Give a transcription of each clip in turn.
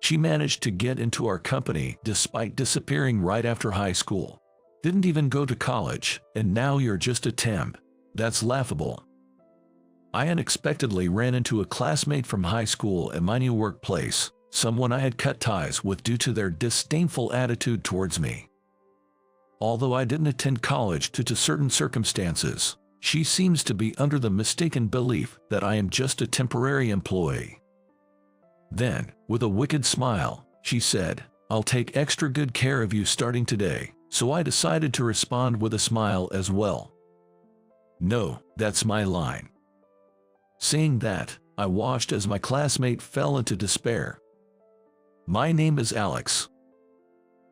She managed to get into our company despite disappearing right after high school. Didn't even go to college, and now you're just a temp. That's laughable. I unexpectedly ran into a classmate from high school at my new workplace, someone I had cut ties with due to their disdainful attitude towards me. Although I didn't attend college due to certain circumstances, she seems to be under the mistaken belief that I am just a temporary employee. Then, with a wicked smile, she said, "I'll take extra good care of you starting today," so I decided to respond with a smile as well. No, that's my line. Saying that, I watched as my classmate fell into despair. My name is Alex.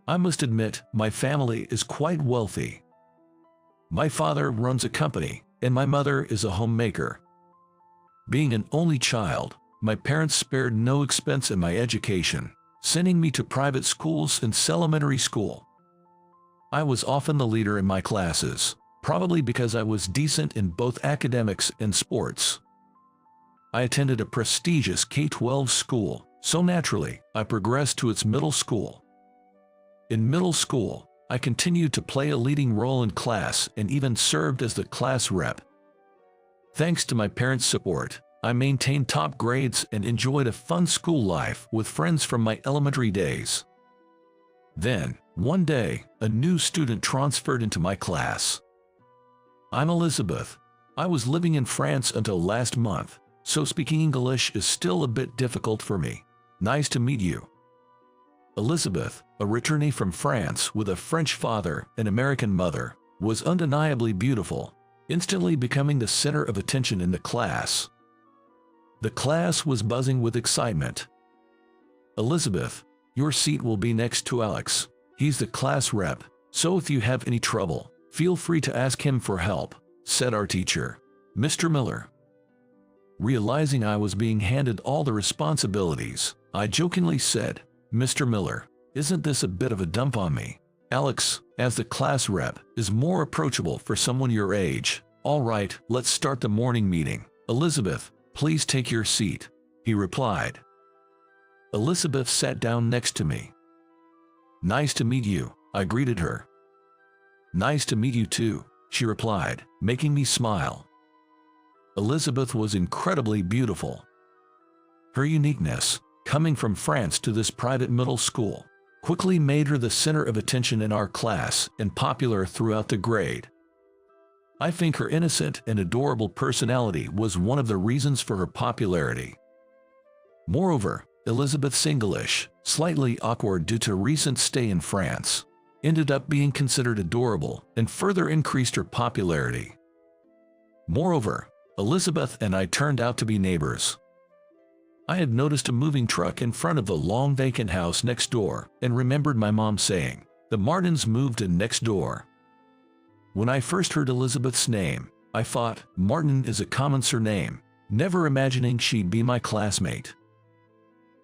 I must admit, my family is quite wealthy. My father runs a company, and my mother is a homemaker. Being an only child, my parents spared no expense in my education, sending me to private schools and elementary school. I was often the leader in my classes, probably because I was decent in both academics and sports. I attended a prestigious K-12 school, so naturally, I progressed to its middle school. In middle school, I continued to play a leading role in class and even served as the class rep. Thanks to my parents' support, I maintained top grades and enjoyed a fun school life with friends from my elementary days. Then, one day, a new student transferred into my class. I'm Elizabeth. I was living in France until last month, so speaking English is still a bit difficult for me. Nice to meet you. Elizabeth, a returnee from France with a French father and American mother, was undeniably beautiful, instantly becoming the center of attention in the class. The class was buzzing with excitement. "Elizabeth, your seat will be next to Alex. He's the class rep, so if you have any trouble, feel free to ask him for help," said our teacher, Mr. Miller. Realizing I was being handed all the responsibilities, I jokingly said, "Mr. Miller, isn't this a bit of a dump on me? Alex, as the class rep, is more approachable for someone your age. All right, let's start the morning meeting. Elizabeth, please take your seat," he replied. Elizabeth sat down next to me. "Nice to meet you," I greeted her. "Nice to meet you too," she replied, making me smile. Elizabeth was incredibly beautiful. Her uniqueness, coming from France to this private middle school, quickly made her the center of attention in our class and popular throughout the grade. I think her innocent and adorable personality was one of the reasons for her popularity. Moreover, Elizabeth's English, slightly awkward due to recent stay in France, ended up being considered adorable and further increased her popularity. Moreover, Elizabeth and I turned out to be neighbors. I had noticed a moving truck in front of the long vacant house next door and remembered my mom saying, "The Martins moved in next door." When I first heard Elizabeth's name, I thought, Martin is a common surname, never imagining she'd be my classmate.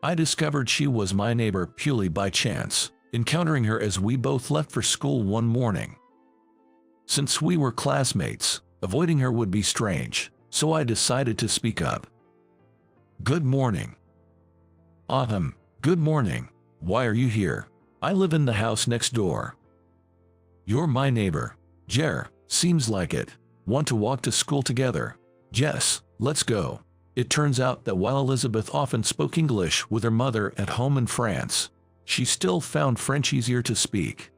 I discovered she was my neighbor purely by chance, encountering her as we both left for school one morning. Since we were classmates, avoiding her would be strange, so I decided to speak up. "Good morning." "Autumn, good morning. Why are you here?" "I live in the house next door." "You're my neighbor." "Jer, seems like it. Want to walk to school together?" "Yes, let's go." It turns out that while Elizabeth often spoke English with her mother at home in France, she still found French easier to speak.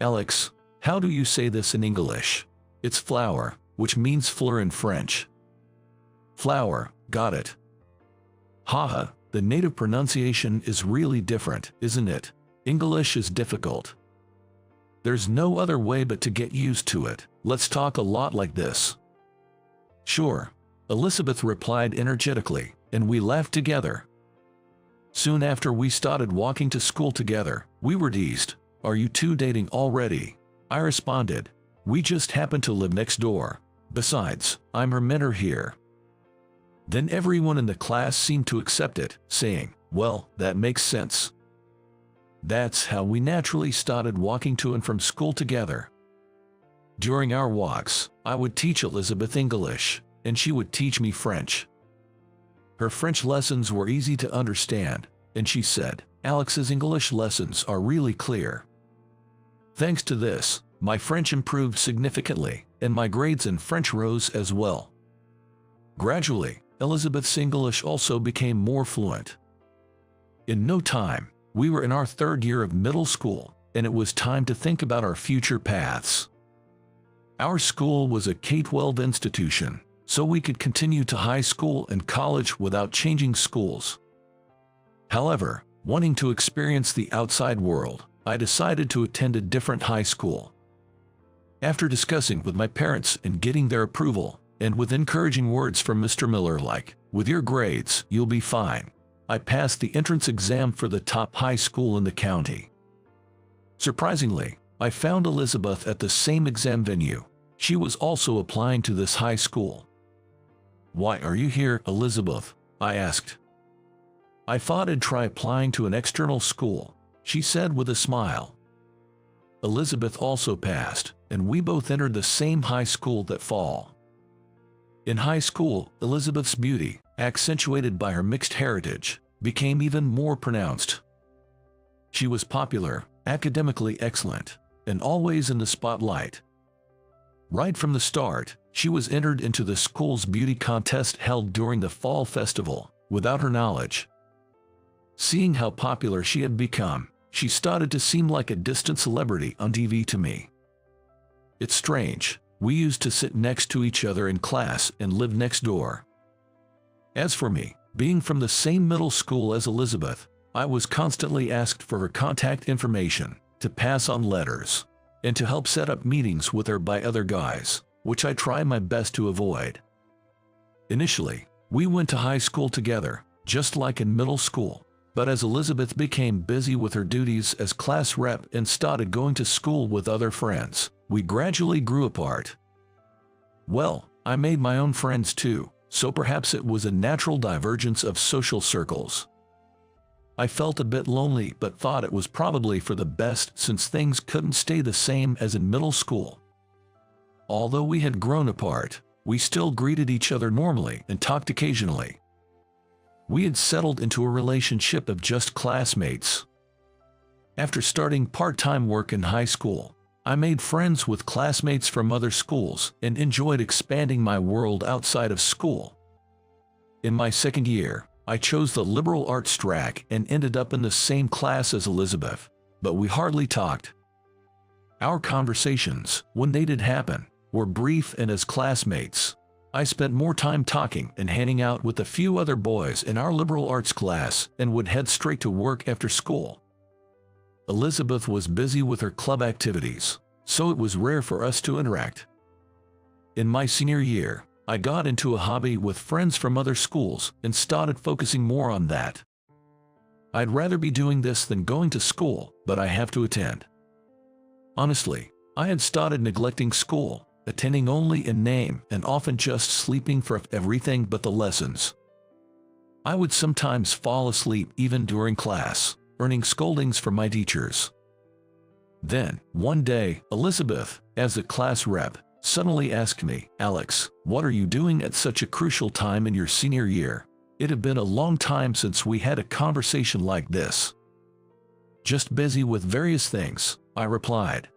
"Alex, how do you say this in English?" "It's flower, which means fleur in French." "Flower, got it." Haha, the native pronunciation is really different, isn't it? English is difficult. There's no other way but to get used to it. Let's talk a lot like this. "Sure," Elizabeth replied energetically, and we laughed together. Soon after we started walking to school together, we were teased, "Are you two dating already?" I responded, "We just happen to live next door. Besides, I'm her mentor here." Then everyone in the class seemed to accept it, saying, "Well, that makes sense." That's how we naturally started walking to and from school together. During our walks, I would teach Elizabeth English, and she would teach me French. Her French lessons were easy to understand, and she said, "Alex's English lessons are really clear." Thanks to this, my French improved significantly, and my grades in French rose as well. Gradually, Elizabeth's English also became more fluent. In no time, we were in our third year of middle school, and it was time to think about our future paths. Our school was a K-12 institution, so we could continue to high school and college without changing schools. However, wanting to experience the outside world, I decided to attend a different high school. After discussing with my parents and getting their approval, and with encouraging words from Mr. Miller like, "With your grades, you'll be fine," I passed the entrance exam for the top high school in the county. Surprisingly, I found Elizabeth at the same exam venue. She was also applying to this high school. "Why are you here, Elizabeth?" I asked. "I thought I'd try applying to an external school," she said with a smile. Elizabeth also passed, and we both entered the same high school that fall. In high school, Elizabeth's beauty, accentuated by her mixed heritage, became even more pronounced. She was popular, academically excellent, and always in the spotlight. Right from the start, she was entered into the school's beauty contest held during the fall festival, without her knowledge. Seeing how popular she had become, she started to seem like a distant celebrity on TV to me. It's strange, we used to sit next to each other in class and live next door. As for me, being from the same middle school as Elizabeth, I was constantly asked for her contact information, to pass on letters, and to help set up meetings with her by other guys, which I try my best to avoid. Initially, we went to high school together, just like in middle school, but as Elizabeth became busy with her duties as class rep and started going to school with other friends, we gradually grew apart. Well, I made my own friends too, so perhaps it was a natural divergence of social circles. I felt a bit lonely but thought it was probably for the best since things couldn't stay the same as in middle school. Although we had grown apart, we still greeted each other normally and talked occasionally. We had settled into a relationship of just classmates. After starting part-time work in high school, I made friends with classmates from other schools and enjoyed expanding my world outside of school. In my second year, I chose the liberal arts track and ended up in the same class as Elizabeth, but we hardly talked. Our conversations, when they did happen, were brief, and as classmates, I spent more time talking and hanging out with a few other boys in our liberal arts class and would head straight to work after school. Elizabeth was busy with her club activities, so it was rare for us to interact. In my senior year, I got into a hobby with friends from other schools and started focusing more on that. I'd rather be doing this than going to school, but I have to attend. Honestly, I had started neglecting school, attending only in name and often just sleeping for everything but the lessons. I would sometimes fall asleep even during class, earning scoldings from my teachers. Then, one day, Elizabeth, as the class rep, suddenly asked me, "Alex, what are you doing at such a crucial time in your senior year?" It had been a long time since we had a conversation like this. "Just busy with various things," I replied.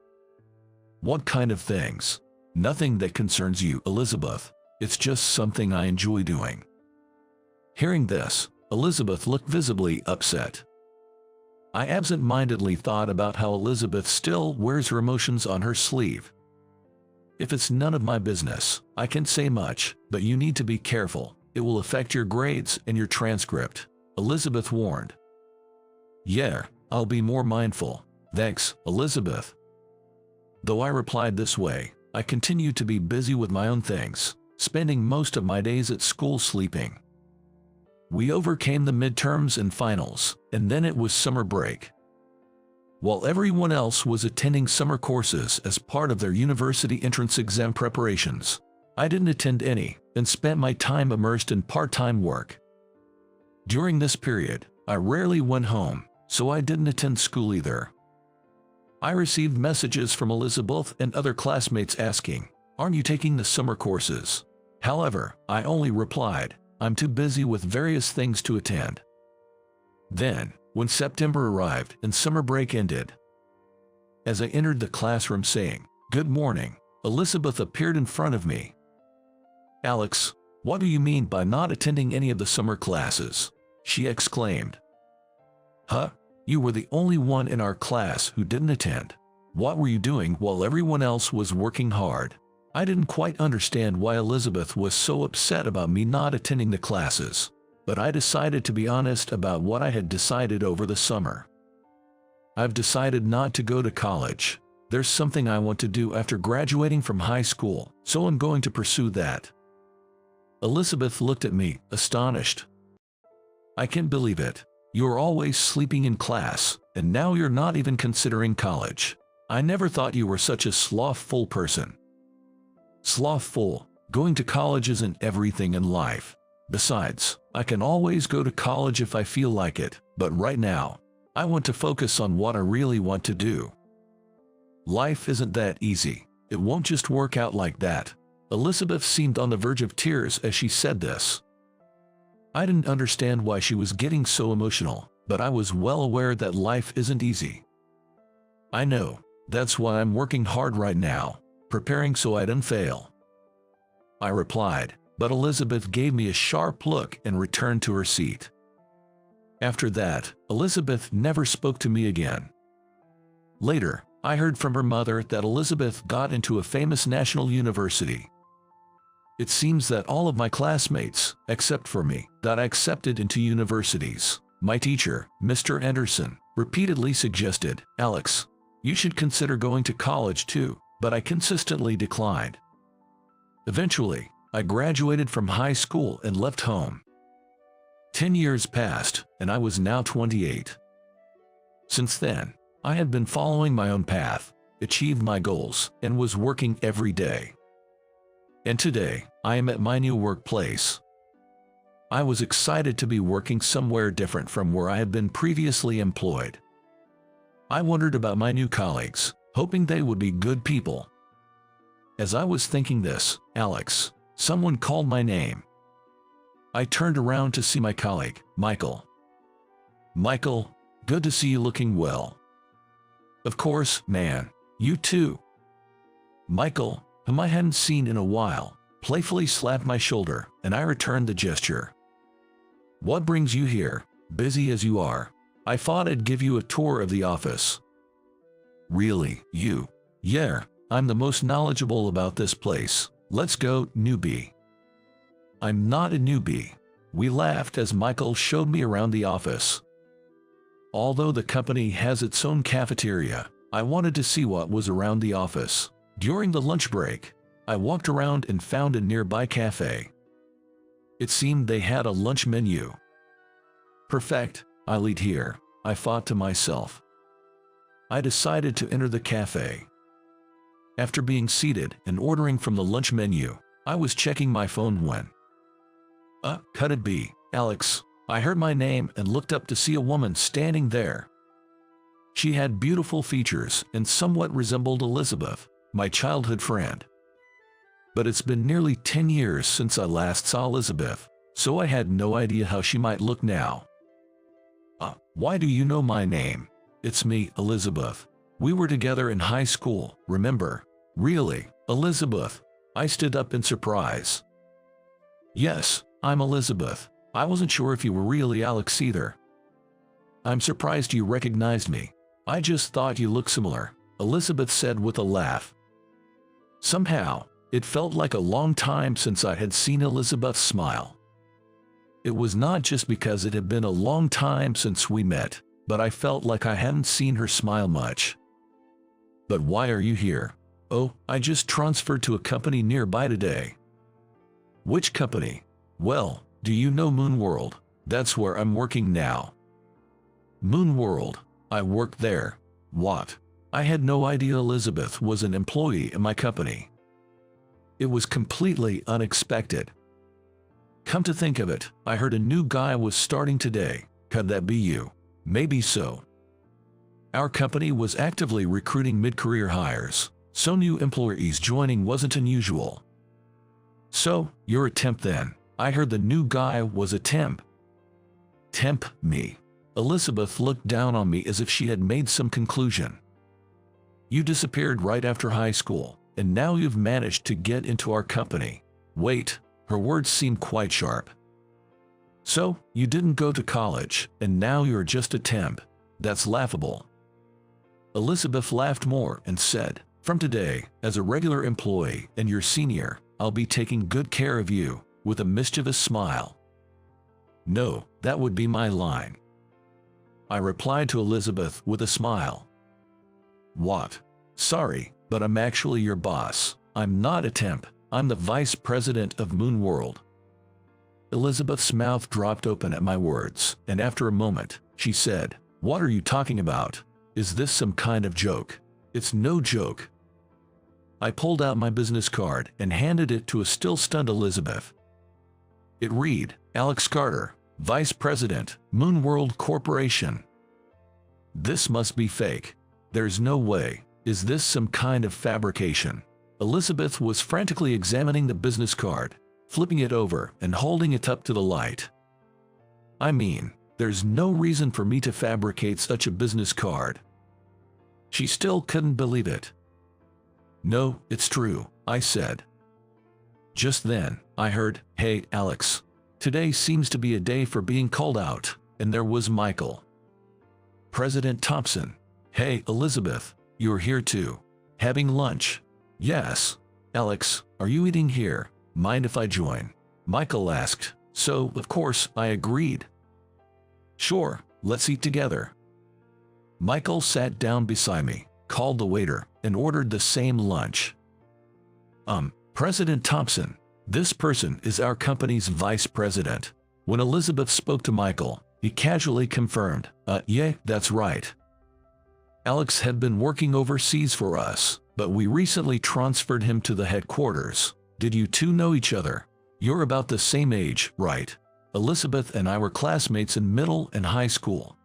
"What kind of things?" "Nothing that concerns you, Elizabeth. It's just something I enjoy doing." Hearing this, Elizabeth looked visibly upset. I absent-mindedly thought about how Elizabeth still wears her emotions on her sleeve. "If it's none of my business, I can't say much, but you need to be careful. It will affect your grades and your transcript," Elizabeth warned. "Yeah, I'll be more mindful. Thanks, Elizabeth." Though I replied this way, I continued to be busy with my own things, spending most of my days at school sleeping. We overcame the midterms and finals, and then it was summer break. While everyone else was attending summer courses as part of their university entrance exam preparations, I didn't attend any and spent my time immersed in part-time work. During this period, I rarely went home, so I didn't attend school either. I received messages from Elizabeth and other classmates asking, "Aren't you taking the summer courses?" However, I only replied, "I'm too busy with various things to attend." Then, when September arrived and summer break ended, as I entered the classroom saying, "Good morning," Elizabeth appeared in front of me. "Alex, what do you mean by not attending any of the summer classes?" she exclaimed. "Huh? You were the only one in our class who didn't attend. What were you doing while everyone else was working hard?" I didn't quite understand why Elizabeth was so upset about me not attending the classes, but I decided to be honest about what I had decided over the summer. "I've decided not to go to college. There's something I want to do after graduating from high school, so I'm going to pursue that." Elizabeth looked at me, astonished. "I can't believe it. You're always sleeping in class, and now you're not even considering college. I never thought you were such a slothful person." "Slothful? Going to college isn't everything in life. Besides, I can always go to college if I feel like it, but right now, I want to focus on what I really want to do." "Life isn't that easy. It won't just work out like that." Elizabeth seemed on the verge of tears as she said this. I didn't understand why she was getting so emotional, but I was well aware that life isn't easy. "I know. That's why I'm working hard right now, preparing so I don't fail," I replied, but Elizabeth gave me a sharp look and returned to her seat. After that, Elizabeth never spoke to me again. Later, I heard from her mother that Elizabeth got into a famous national university. It seems that all of my classmates, except for me, got accepted into universities. My teacher, Mr. Anderson, repeatedly suggested, "Alex, you should consider going to college too," but I consistently declined. Eventually, I graduated from high school and left home. 10 years passed, and I was now 28. Since then, I had been following my own path, achieved my goals, and was working every day. And today, I am at my new workplace. I was excited to be working somewhere different from where I had been previously employed. I wondered about my new colleagues, hoping they would be good people. As I was thinking this, "Alex," someone called my name. I turned around to see my colleague, Michael. "Michael, good to see you looking well." "Of course, man. You too." Michael, whom I hadn't seen in a while, playfully slapped my shoulder, and I returned the gesture. "What brings you here, busy as you are? I thought I'd give you a tour of the office." "Really, you?" "Yeah, I'm the most knowledgeable about this place. Let's go, newbie." "I'm not a newbie." We laughed as Michael showed me around the office. Although the company has its own cafeteria, I wanted to see what was around the office. During the lunch break, I walked around and found a nearby cafe. It seemed they had a lunch menu. "Perfect, I'll eat here," I thought to myself. I decided to enter the cafe. After being seated and ordering from the lunch menu, I was checking my phone when, could it be Alex? I heard my name and looked up to see a woman standing there. She had beautiful features and somewhat resembled Elizabeth, my childhood friend. But it's been nearly 10 years since I last saw Elizabeth, so I had no idea how she might look now. "Why do you know my name?" "It's me, Elizabeth. We were together in high school, remember?" "Really, Elizabeth?" I stood up in surprise. "Yes, I'm Elizabeth. I wasn't sure if you were really Alex either." "I'm surprised you recognized me. I just thought you looked similar," Elizabeth said with a laugh. Somehow, it felt like a long time since I had seen Elizabeth smile. It was not just because it had been a long time since we met, but I felt like I hadn't seen her smile much. "But why are you here?" "Oh, I just transferred to a company nearby today." "Which company?" "Well, do you know Moonworld? That's where I'm working now." "Moonworld? I work there? What? I had no idea Elizabeth was an employee in my company." It was completely unexpected. "Come to think of it, I heard a new guy was starting today. Could that be you?" "Maybe so." Our company was actively recruiting mid-career hires, so new employees joining wasn't unusual. "So, you're a temp then? I heard the new guy was a temp." "Temp, me? Elizabeth looked down on me as if she had made some conclusion. You disappeared right after high school, and now you've managed to get into our company. Wait, her words seemed quite sharp. So, you didn't go to college, and now you're just a temp. That's laughable. Elizabeth laughed more and said, from today, as a regular employee and your senior, I'll be taking good care of you, with a mischievous smile. No, that would be my line. I replied to Elizabeth with a smile. What? Sorry, but I'm actually your boss. I'm not a temp. I'm the vice president of Moon World. Elizabeth's mouth dropped open at my words, and after a moment, she said, What are you talking about? Is this some kind of joke? It's no joke. I pulled out my business card and handed it to a still stunned Elizabeth. It read, Alex Carter, Vice President, Moon World Corporation. This must be fake. There's no way. Is this some kind of fabrication? Elizabeth was frantically examining the business card, flipping it over and holding it up to the light. I mean, there's no reason for me to fabricate such a business card. She still couldn't believe it. No, it's true, I said. Just then, I heard, Hey, Alex. Today seems to be a day for being called out, and there was Michael. President Thompson. Hey, Elizabeth, you're here too. Having lunch? Yes. Alex, are you eating here? Mind if I join? Michael asked, so, of course, I agreed. Sure, let's eat together. Michael sat down beside me, called the waiter, and ordered the same lunch. President Thompson, this person is our company's vice president. When Elizabeth spoke to Michael, he casually confirmed, yeah, that's right. Alex had been working overseas for us, but we recently transferred him to the headquarters. Did you two know each other? You're about the same age, right? Elizabeth and I were classmates in middle and high school.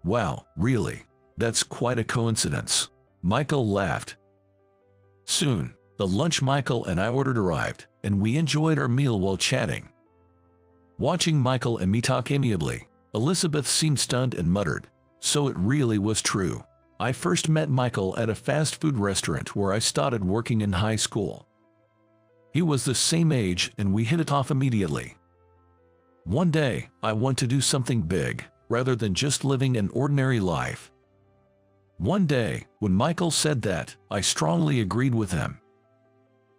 Wow, really? That's quite a coincidence. Michael laughed. Soon, the lunch Michael and I ordered arrived, and we enjoyed our meal while chatting. Watching Michael and me talk amiably, Elizabeth seemed stunned and muttered, So it really was true. I first met Michael at a fast food restaurant where I started working in high school. He was the same age and we hit it off immediately. One day, I want to do something big, rather than just living an ordinary life. One day, when Michael said that, I strongly agreed with him.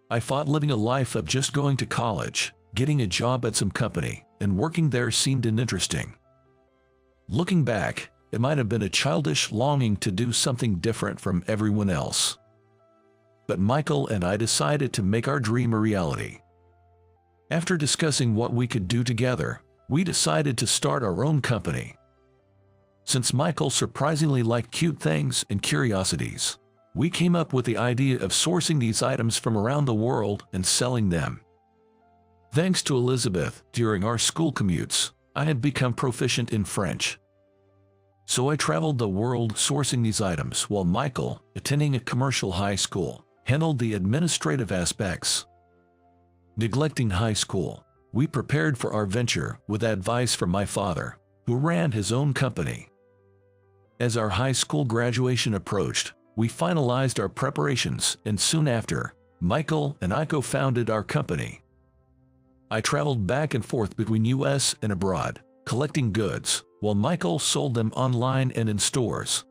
I thought living a life of just going to college, getting a job at some company, and working there seemed uninteresting. Looking back, it might have been a childish longing to do something different from everyone else. But Michael and I decided to make our dream a reality. After discussing what we could do together, we decided to start our own company. Since Michael surprisingly liked cute things and curiosities, we came up with the idea of sourcing these items from around the world and selling them. Thanks to Elizabeth, during our school commutes, I had become proficient in French. So I traveled the world sourcing these items while Michael, attending a commercial high school, handled the administrative aspects. Neglecting high school, we prepared for our venture with advice from my father, who ran his own company. As our high school graduation approached, we finalized our preparations, and soon after, Michael and I co-founded our company. I traveled back and forth between US and abroad, collecting goods, while Michael sold them online and in stores.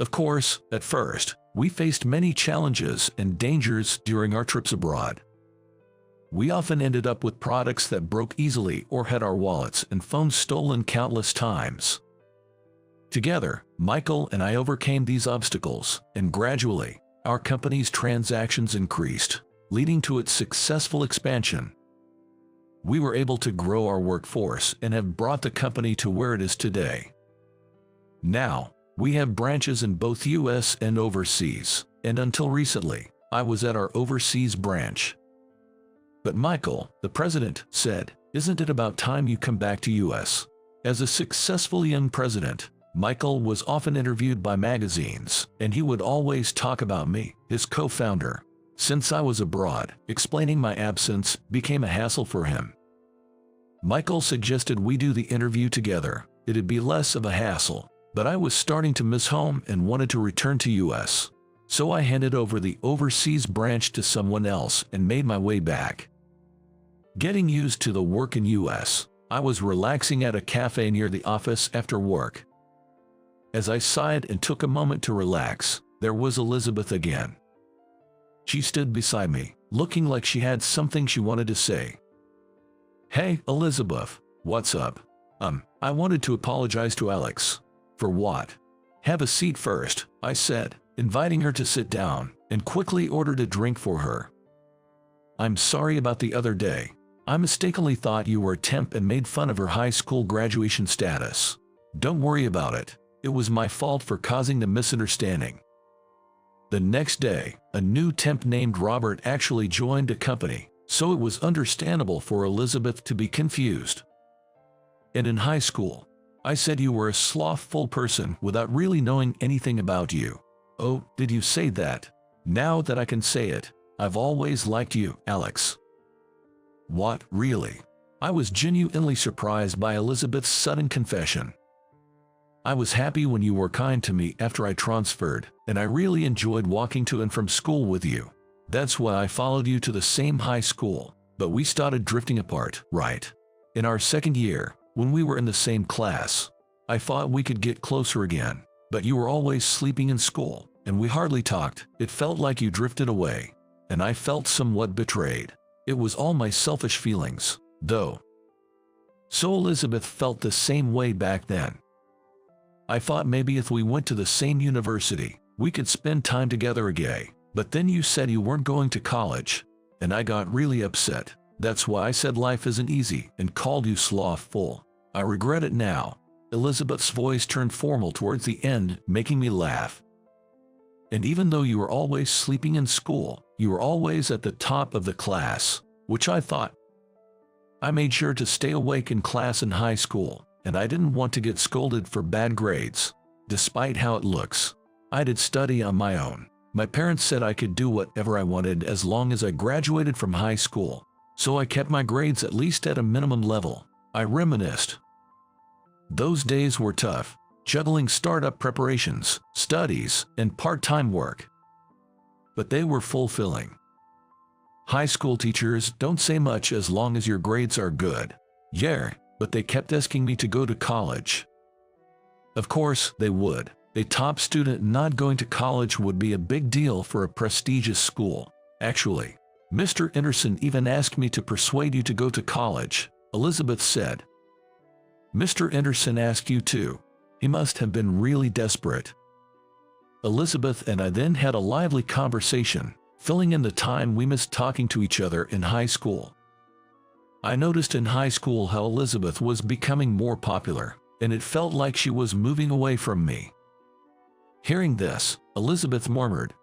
Of course, at first, we faced many challenges and dangers during our trips abroad. We often ended up with products that broke easily or had our wallets and phones stolen countless times. Together, Michael and I overcame these obstacles, and gradually, our company's transactions increased, leading to its successful expansion. We were able to grow our workforce and have brought the company to where it is today. Now, we have branches in both US and overseas, and until recently, I was at our overseas branch. But Michael, the president, said, "Isn't it about time you come back to US?" As a successful young president, Michael was often interviewed by magazines, and he would always talk about me, his co-founder. Since I was abroad, explaining my absence became a hassle for him. Michael suggested we do the interview together. it'd be less of a hassle. But I was starting to miss home and wanted to return to US. So I handed over the overseas branch to someone else and made my way back. Getting used to the work in US, I was relaxing at a cafe near the office after work. As I sighed and took a moment to relax, there was Elizabeth again. She stood beside me, looking like she had something she wanted to say. "Hey, Elizabeth, what's up?" I wanted to apologize to Alex. "For what?" "Have a seat first," I said, inviting her to sit down, and quickly ordered a drink for her. "I'm sorry about the other day. I mistakenly thought you were a temp and made fun of her high school graduation status. Don't worry about it. It was my fault for causing the misunderstanding." The next day, a new temp named Robert actually joined the company, so it was understandable for Elizabeth to be confused. "And in high school, I said you were a slothful person without really knowing anything about you." "Oh, did you say that? Now that I can say it, I've always liked you, Alex." "What, really?" I was genuinely surprised by Elizabeth's sudden confession. "I was happy when you were kind to me after I transferred, and I really enjoyed walking to and from school with you. That's why I followed you to the same high school, but we started drifting apart, right? In our second year, when we were in the same class, I thought we could get closer again, but you were always sleeping in school, and we hardly talked. It felt like you drifted away, and I felt somewhat betrayed. It was all my selfish feelings, though." So Elizabeth felt the same way back then. "I thought maybe if we went to the same university, we could spend time together again, but then you said you weren't going to college, and I got really upset. That's why I said life isn't easy and called you slothful. I regret it now." Elizabeth's voice turned formal towards the end, making me laugh. "And even though you were always sleeping in school, you were always at the top of the class, which I thought. I made sure to stay awake in class in high school, and I didn't want to get scolded for bad grades. Despite how it looks, I did study on my own. My parents said I could do whatever I wanted as long as I graduated from high school, so I kept my grades at least at a minimum level." I reminisced. Those days were tough, juggling startup preparations, studies, and part-time work. But they were fulfilling. High school teachers don't say much as long as your grades are good. Yeah, but they kept asking me to go to college. Of course, they would. A top student not going to college would be a big deal for a prestigious school. "Actually, Mr. Anderson even asked me to persuade you to go to college," Elizabeth said. "Mr. Anderson asked you too. He must have been really desperate." Elizabeth and I then had a lively conversation, filling in the time we missed talking to each other in high school. I noticed in high school how Elizabeth was becoming more popular, and it felt like she was moving away from me. Hearing this, Elizabeth murmured,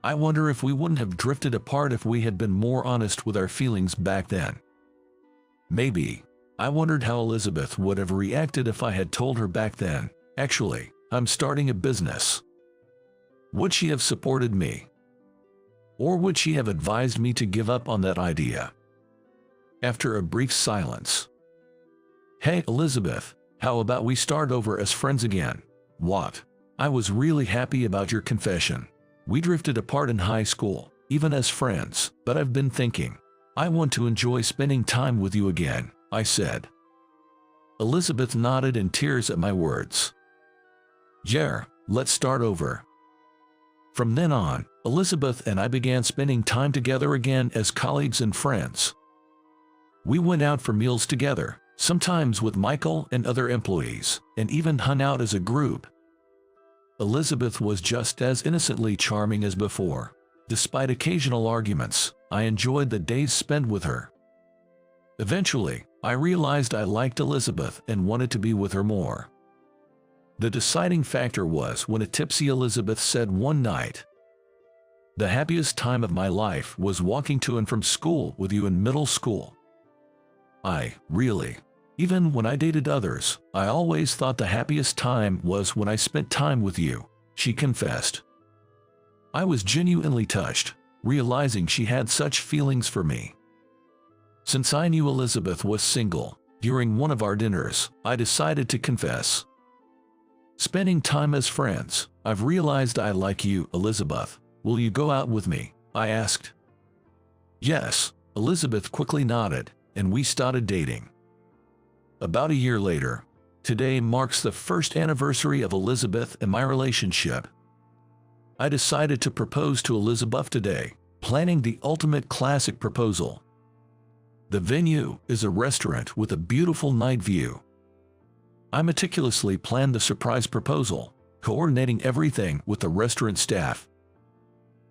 "I wonder if we wouldn't have drifted apart if we had been more honest with our feelings back then." Maybe. I wondered how Elizabeth would have reacted if I had told her back then, "Actually, I'm starting a business." Would she have supported me? Or would she have advised me to give up on that idea? After a brief silence, "Hey, Elizabeth, how about we start over as friends again?" "What?" "I was really happy about your confession. We drifted apart in high school, even as friends, but I've been thinking, I want to enjoy spending time with you again," I said. Elizabeth nodded in tears at my words. "Yeah, let's start over." From then on, Elizabeth and I began spending time together again as colleagues and friends. We went out for meals together, sometimes with Michael and other employees, and even hung out as a group. Elizabeth was just as innocently charming as before. Despite occasional arguments, I enjoyed the days spent with her. Eventually, I realized I liked Elizabeth and wanted to be with her more. The deciding factor was when a tipsy Elizabeth said one night, "The happiest time of my life was walking to and from school with you in middle school." Really. Even when I dated others, I always thought the happiest time was when I spent time with you, she confessed. I was genuinely touched, realizing she had such feelings for me. Since I knew Elizabeth was single, During one of our dinners, I decided to confess. Spending time as friends, I've realized I like you, Elizabeth. Will you go out with me? I asked. Yes, Elizabeth quickly nodded, and we started dating. About a year later, today marks the first anniversary of Elizabeth and my relationship. I decided to propose to Elizabeth today, planning the ultimate classic proposal. The venue is a restaurant with a beautiful night view. I meticulously planned the surprise proposal, coordinating everything with the restaurant staff.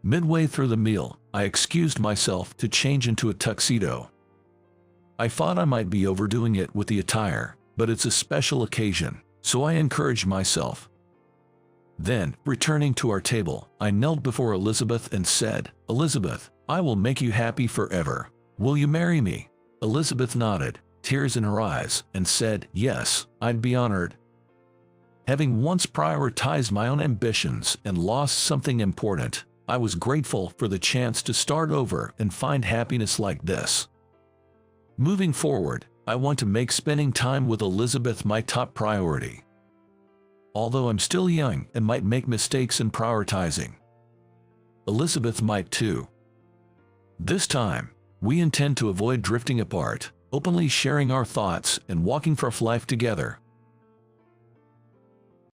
Midway through the meal, I excused myself to change into a tuxedo. I thought I might be overdoing it with the attire, but it's a special occasion, so I encouraged myself. Then, returning to our table, I knelt before Elizabeth and said, "Elizabeth, I will make you happy forever. Will you marry me?" Elizabeth nodded, tears in her eyes, and said, "Yes, I'd be honored." Having once prioritized my own ambitions and lost something important, I was grateful for the chance to start over and find happiness like this. Moving forward, I want to make spending time with Elizabeth my top priority. Although I'm still young and might make mistakes in prioritizing, Elizabeth might too. This time, we intend to avoid drifting apart, openly sharing our thoughts and walking for life together.